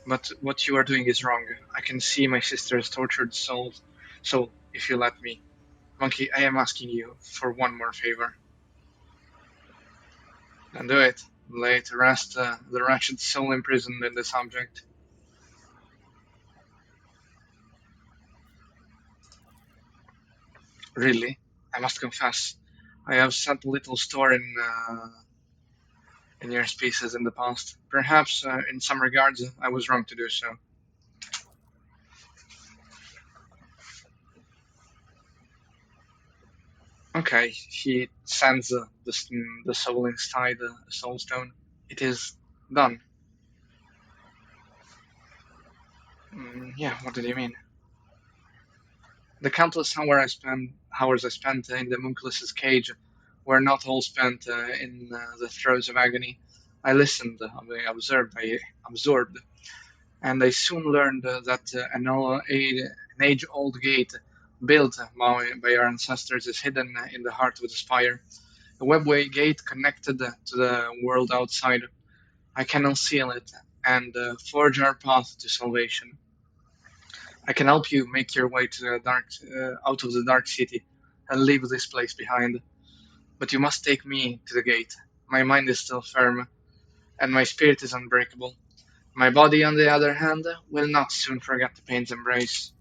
But what you are doing is wrong. I can see my sister's tortured soul. So, if you let me, Monkey, I am asking you for one more favor. Then do it. Lay to rest the wretched soul imprisoned in this object. Really, I must confess, I have set little store in your species in the past. Perhaps, in some regards, I was wrong to do so. Okay, he sends the soul inside the soul stone. It is done. Yeah, what did you mean? The countless hours I spent in the Munculus's cage were not all spent in the throes of agony. I listened, I observed, I absorbed, and I soon learned that an age-old gate built by our ancestors is hidden in the heart of the spire. A webway gate connected to the world outside. I can unseal it and forge our path to salvation. I can help you make your way to the out of the dark city and leave this place behind. But you must take me to the gate. My mind is still firm, and my spirit is unbreakable. My body, on the other hand, will not soon forget the pain's embrace.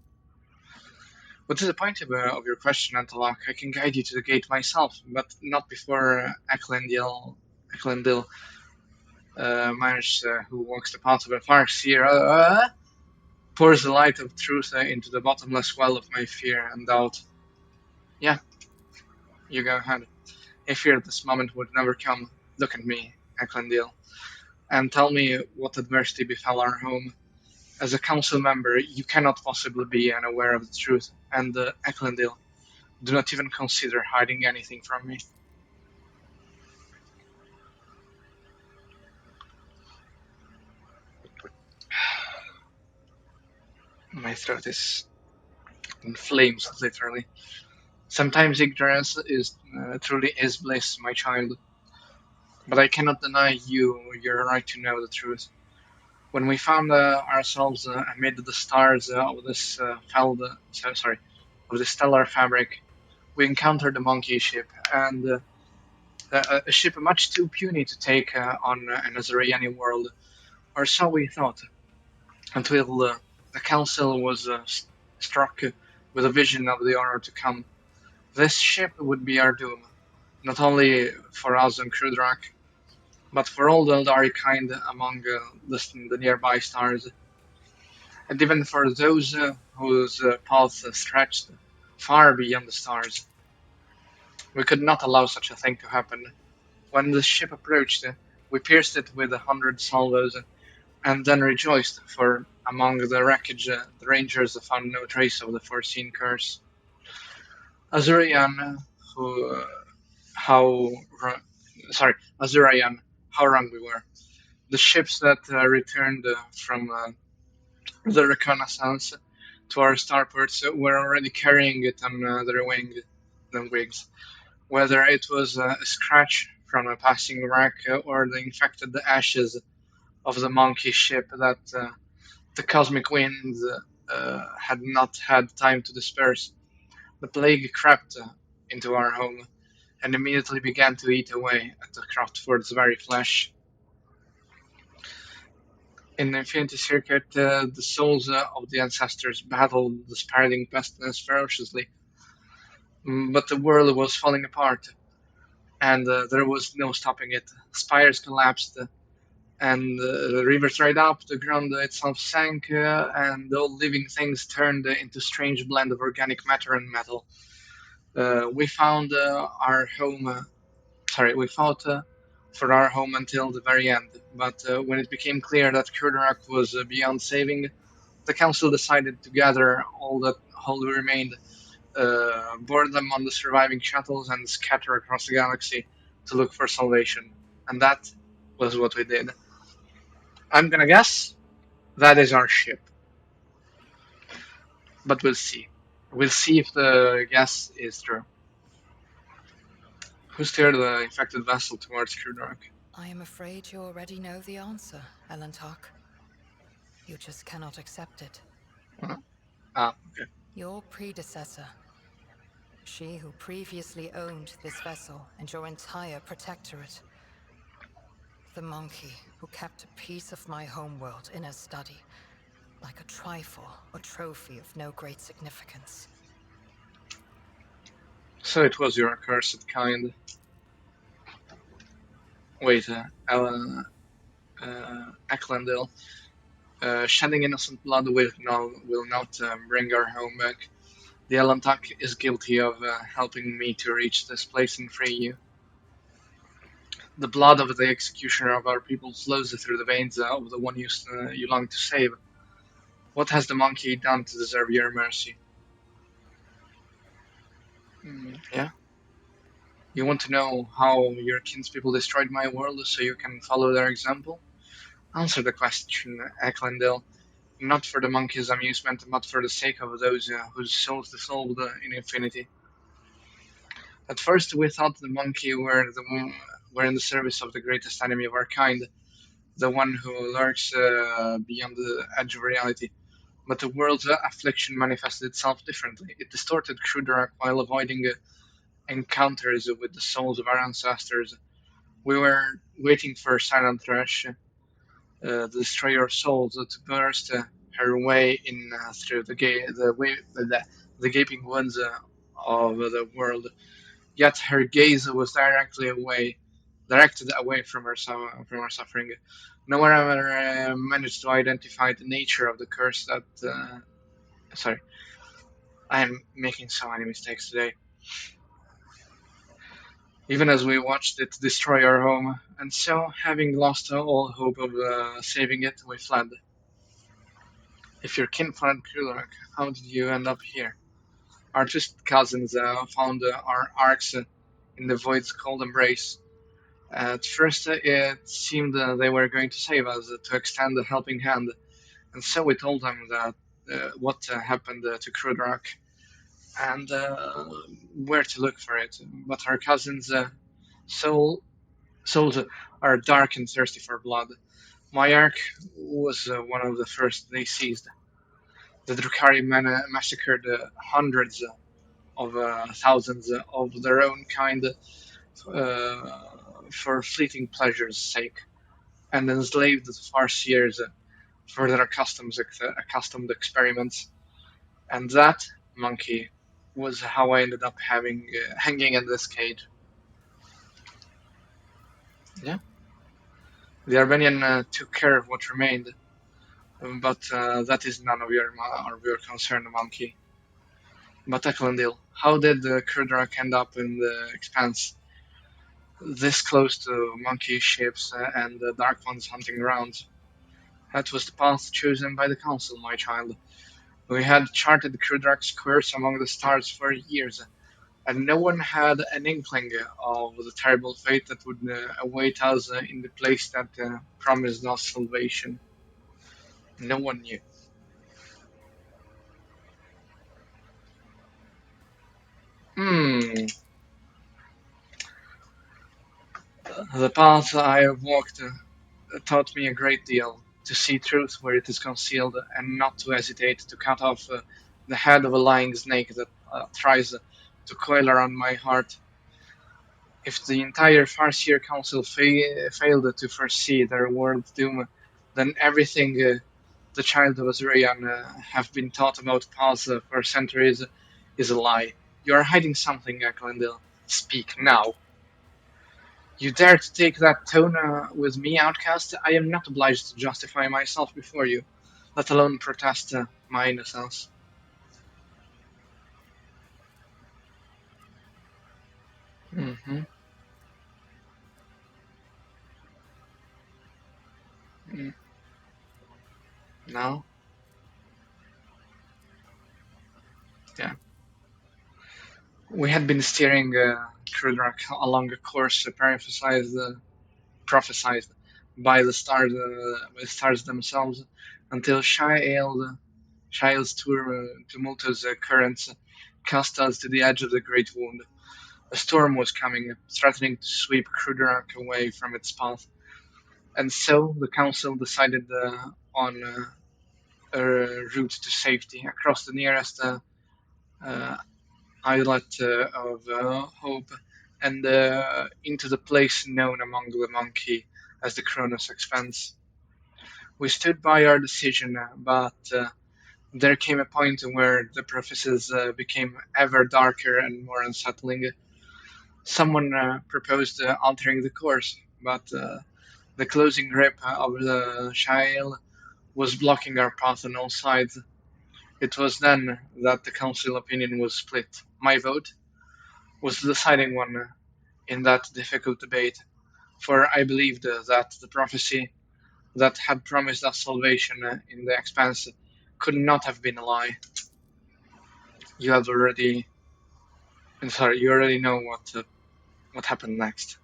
But to the point of your question, Antalak, I can guide you to the gate myself, but not before Eklendil Marsh, who walks the path of a Farseer, pours the light of truth into the bottomless well of my fear and doubt. Yeah, you go ahead. I feared this moment would never come. Look at me, Eklendil, and tell me what adversity befell our home. As a council member, you cannot possibly be unaware of the truth, and Eklendil, do not even consider hiding anything from me. My throat is in flames, literally. Sometimes ignorance is truly is bliss, my child. But I cannot deny you your right to know the truth. When we found ourselves amid the stars of this of the stellar fabric, we encountered a monkey ship, and a ship much too puny to take on an Azariani world, or so we thought, until the council was struck with a vision of the horror to come. This ship would be our doom, not only for us and Krudrak, but for all the Eldari kind among the nearby stars, and even for those whose paths stretched far beyond the stars. We could not allow such a thing to happen. When the ship approached, we pierced it with 100 salvos, and then rejoiced, for Among the wreckage, the Rangers found no trace of the foreseen curse. Azurian, who how sorry, Azurian, how wrong we were. The ships that returned from the reconnaissance to our starports were already carrying it on their wings. Whether it was a scratch from a passing wreck or the infected ashes of the monkey ship that the cosmic winds had not had time to disperse, the plague crept into our home and immediately began to eat away at the Craftford's very flesh. In the Infinity Circuit, the souls of the ancestors battled the spiraling pestilence ferociously, but the world was falling apart, and there was no stopping it. Spires collapsed, and the river dried up, the ground itself sank, and all living things turned into a strange blend of organic matter and metal. We found our home. We fought for our home until the very end. But when it became clear that Kurdarak was beyond saving, the council decided to gather all who remained, board them on the surviving shuttles, and scatter across the galaxy to look for salvation. And that was what we did. I'm gonna guess that is our ship, but we'll see. We'll see if the guess is true. Who steered the infected vessel towards Kurdarak? I am afraid you already know the answer, Elantark. You just cannot accept it. Huh? Okay. Your predecessor, she who previously owned this vessel and your entire protectorate. The monkey who kept a piece of my homeworld in her study, like a trifle or trophy of no great significance. So it was your accursed kind. Wait, Eklendil. Shedding innocent blood will not bring our home back. The Elantak is guilty of helping me to reach this place and free you. The blood of the executioner of our people flows through the veins of the one you long to save. What has the monkey done to deserve your mercy? Yeah? You want to know how your kinspeople destroyed my world so you can follow their example? Answer the question, Eklendil. Not for the monkey's amusement, but for the sake of those whose souls dissolved in infinity. At first, we thought the monkey were in the service of the greatest enemy of our kind, the one who lurks beyond the edge of reality. But the world's affliction manifested itself differently. It distorted Kruderak while avoiding encounters with the souls of our ancestors. We were waiting for Silent Rush, the destroyer of souls, to burst her way in through the gaping wounds of the world. Yet her gaze was directed away from her suffering. No one ever managed to identify the nature of the curse that. Sorry, I am making so many mistakes today. Even as we watched it destroy our home, and so, having lost all hope of saving it, we fled. If your kin fled Kulak, how did you end up here? Our twisted cousins found our arcs in the void's cold embrace. At first, it seemed they were going to save us, to extend a helping hand, and so we told them that what happened to Krudrak and where to look for it. But our cousins' soul, souls are dark and thirsty for blood. My arc was one of the first they seized. The Drukari massacred hundreds of thousands of their own kind for fleeting pleasure's sake, and enslaved the Farseers for their accustomed experiments. And that, monkey, was how I ended up hanging in this cage. Yeah, the Armenian took care of what remained, but that is none of your concern, monkey. But Eklundil, how did the Kurdarak end up in the expanse, this close to monkey ships and the Dark One's hunting grounds? That was the path chosen by the Council, my child. We had charted Krudrak's course among the stars for years, and no one had an inkling of the terrible fate that would await us in the place that promised us salvation. No one knew. Hmm. The path I have walked taught me a great deal. To see truth where it is concealed, and not to hesitate to cut off the head of a lying snake that tries to coil around my heart. If the entire Farseer Council failed to foresee their world's doom, then everything the child of Azrayan have been taught about paths for centuries is a lie. You are hiding something, Glendale. Speak now. You dare to take that tone with me, outcast? I am not obliged to justify myself before you, let alone protest my innocence. Mm-hmm. Mm. No? Yeah. We had been steering Krudrak along a course prophesied by the stars themselves until Shael's tumultuous currents cast us to the edge of the Great Wound. A storm was coming, threatening to sweep Krudrak away from its path, and so the council decided on a route to safety across the nearest uh, islet of Hope and into the place known among the monkey as the Kronos Expanse. We stood by our decision, but there came a point where the prophecies became ever darker and more unsettling. Someone proposed altering the course, but the closing grip of the Shael was blocking our path on all sides. It was then that the council opinion was split. My vote was the deciding one in that difficult debate, for I believed that the prophecy that had promised us salvation in the expanse could not have been a lie. You have already, sorry, you already know what happened next.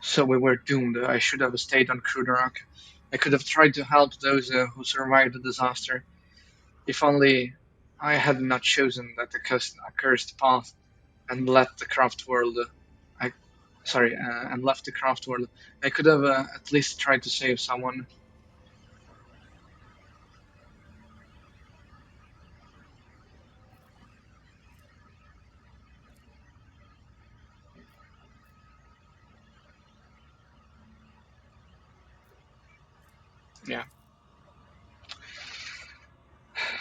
So we were doomed. I should have stayed on Krudarok. I could have tried to help those who survived the disaster. If only I had not chosen that accursed path and let the craft world. I, and left the craft world. I could have at least tried to save someone. Yeah,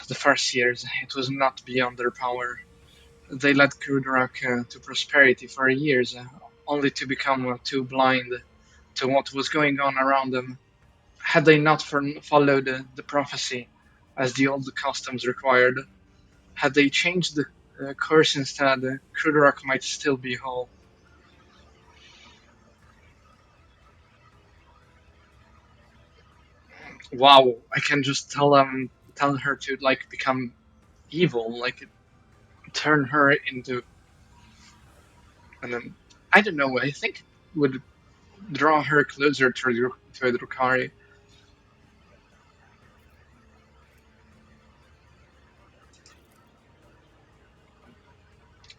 the first years, it was not beyond their power. They led Krudarak to prosperity for years, only to become too blind to what was going on around them. Had they not followed the prophecy as the old customs required, had they changed the course instead, Krudarak might still be whole. Wow, I can just tell her to like become evil, like turn her into, and then I don't know. I think it would draw her closer to Drukari.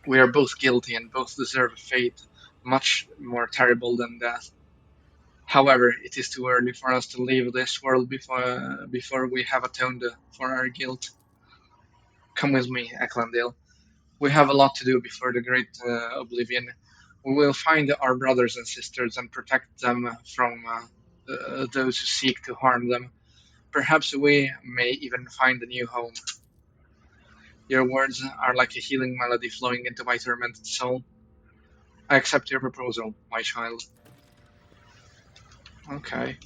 We are both guilty and both deserve a fate much more terrible than death. However, it is too early for us to leave this world before we have atoned for our guilt. Come with me, Ecklandale. We have a lot to do before the great oblivion. We will find our brothers and sisters and protect them from those who seek to harm them. Perhaps we may even find a new home. Your words are like a healing melody flowing into my tormented soul. I accept your proposal, my child. Okay.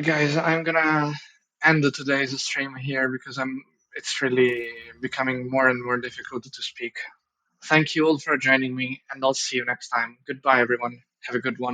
Guys, I'm gonna end today's stream here because it's really becoming more and more difficult to speak. Thank you all for joining me, and I'll see you next time. Goodbye, everyone. Have a good one.